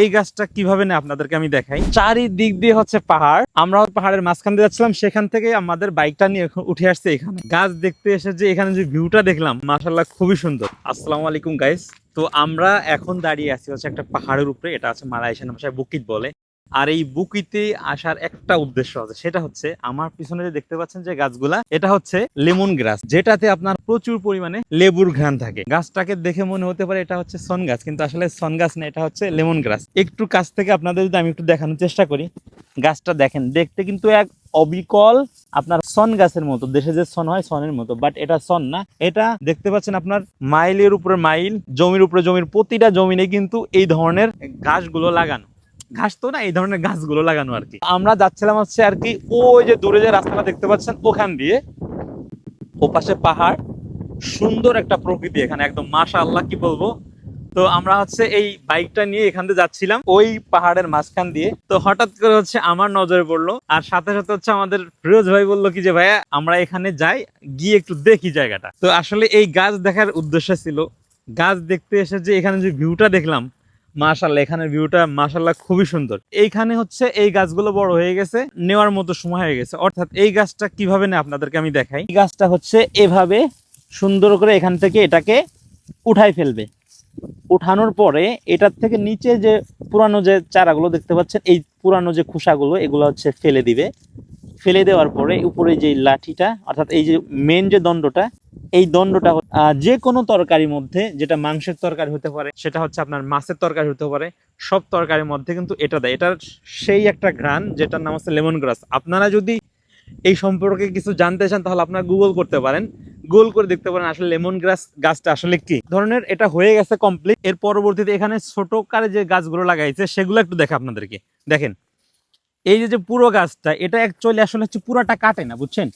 এই গাছটা কিভাবে না আপনাদেরকে আমি দেখাই। চারিদিক দিয়ে হচ্ছে পাহাড়, আমরা পাহাড়ের মাঝখান দিয়ে যাচ্ছিলাম, সেখান থেকে আমাদের বাইকটা নিয়ে উঠে আসছে এখানে। গাছ দেখতে এসে যে এখানে যে ভিউটা দেখলাম, মাশাআল্লাহ খুবই সুন্দর। আসসালামু আলাইকুম গাইস। তো আমরা এখন দাঁড়িয়ে আছি হচ্ছে একটা পাহাড়ের উপরে, এটা হচ্ছে মালয়েশিয়ান ভাষায় বুকিত বলে। আর এই বুকিতে আসার একটা উদ্দেশ্য আছে, সেটা হচ্ছে আমার পিছনে যে দেখতে পাচ্ছেন যে গাছগুলা, এটা হচ্ছে লেমন গ্রাস, যেটাতে আপনার প্রচুর পরিমাণে লেবুর ঘ্রাণ থাকে। গাছটাকে দেখে মনে হতে পারে এটা হচ্ছে সন গাছ, কিন্তু আসলে সন গাছ না, এটা হচ্ছে লেমন গ্রাস। একটু কাছ থেকে আপনাদের যদি আমি একটু দেখানোর চেষ্টা করি, গাছটা দেখেন, দেখতে কিন্তু এক অবিকল আপনার সন গাছের মতো, দেশে যে সন হয় সনের মতো, বাট এটা সন না। এটা দেখতে পাচ্ছেন আপনার মাইলের উপরে মাইল, জমির উপরে জমির, প্রতিটা জমিনে কিন্তু এই ধরনের ঘাসগুলো লাগানো। ঘাস তো না, এই ধরনের গাছগুলো লাগানো আর কি। আমরা যাচ্ছিলাম হচ্ছে আর কি ওই যে দূরে যে রাস্তাটা দেখতে পাচ্ছেন ওখান দিয়ে, ওপাশে পাহাড়, সুন্দর একটা প্রকৃতি এখানে একদম, মাশাআল্লাহ কি বলবো। তো আমরা হচ্ছে এই বাইকটা নিয়ে এখান দিয়ে যাচ্ছিলাম ওই পাহাড়ের মাঝখান দিয়ে, তো হঠাৎ করে হচ্ছে আমার নজরে পড়লো, আর সাথে সাথে হচ্ছে আমাদের ফিরোজ ভাই বললো কি যে ভাইয়া আমরা এখানে যাই, গিয়ে একটু দেখি জায়গাটা। তো আসলে এই গাছ দেখার উদ্দেশ্য ছিল, গাছ দেখতে এসে যে এখানে যে ভিউটা দেখলাম, মাশাআল্লাহ এখানের ভিউটা মাশাআল্লাহ খুবই সুন্দর। এইখানে হচ্ছে এই গাছগুলো বড় হয়ে গেছে, নেওয়ার মতো সময় হয়ে গেছে। অর্থাৎ এই গাছটা কিভাবে না আপনাদেরকে আমি দেখাই। এই গাছটা হচ্ছে এভাবে সুন্দর করে এখান থেকে এটাকে উঠাই ফেলবে, উঠানোর পরে এটার থেকে নিচে যে পুরানো যে চারাগুলো দেখতে পাচ্ছেন, এই পুরানো যে খোসাগুলো, এগুলো হচ্ছে ফেলে দিবে। ফেলে দেওয়ার পরে উপরে যে লাঠিটা, অর্থাৎ এই যে মেন যে দণ্ডটা, এই দণ্ডটা যে কোনো তরকারির মধ্যে, যেটা মাংসের তরকারি হতে পারে, সেটা হচ্ছে আপনার মাছের তরকারি হতে পারে, সব তরকারির মধ্যে কিন্তু এটা দেয়। এটার সেই একটা ঘ্রাণ, যেটার নাম হচ্ছে লেমন গ্রাস। আপনারা যদি এই সম্পর্কে কিছু জানতে চান তাহলে আপনারা গুগল করতে পারেন, গুগল করে দেখতে পারেন আসলে লেমন গ্রাস গাছটা আসলে কি ধরনের। এটা হয়ে গেছে কমপ্লিট। এর পরবর্তীতে এখানে ছোট কারে যে গাছগুলো লাগাইছে সেগুলো একটু দেখে আপনাদেরকে। দেখেন এই যে পুরো গাছটা, এটা অ্যাকচুয়ালি আসলে হচ্ছে পুরোটা কাটে না, বুঝছেন,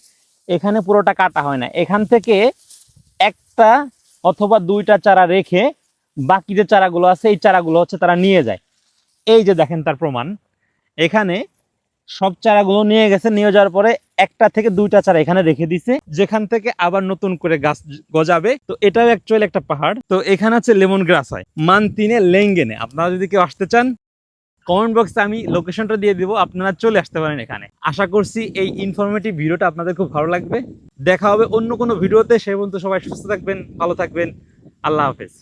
এখানে পুরোটা কাটা হয় না। এখান থেকে একটা অথবা দুইটা চারা রেখে বাকি যে চারাগুলো আছে এই চারাগুলো হচ্ছে তারা নিয়ে যায়। এই যে দেখেন তার প্রমাণ, এখানে সব চারাগুলো নিয়ে গেছে, নিয়ে যাওয়ার পরে একটা থেকে দুইটা চারা এখানে রেখে দিছে, যেখান থেকে আবার নতুন করে গাছ গজাবে। তো এটাও অ্যাকচুয়ালি একটা পাহাড়। তো এখানে হচ্ছে লেমন গ্রাস হয় মানতিনে লেঙ্গেনে। আপনারা যদি কেউ আসতে চান, কমেন্ট বক্সে আমি লোকেশনটা দিয়ে দিব, আপনারা চলে আসতে পারেন এখানে। আশা করছি এই ইনফরমেটিভ ভিডিওটা আপনাদের খুব ভালো লাগবে। দেখা হবে অন্য কোনো ভিডিওতে, সে পর্যন্ত সবাই সুস্থ থাকবেন, ভালো থাকবেন। আল্লাহ হাফেজ।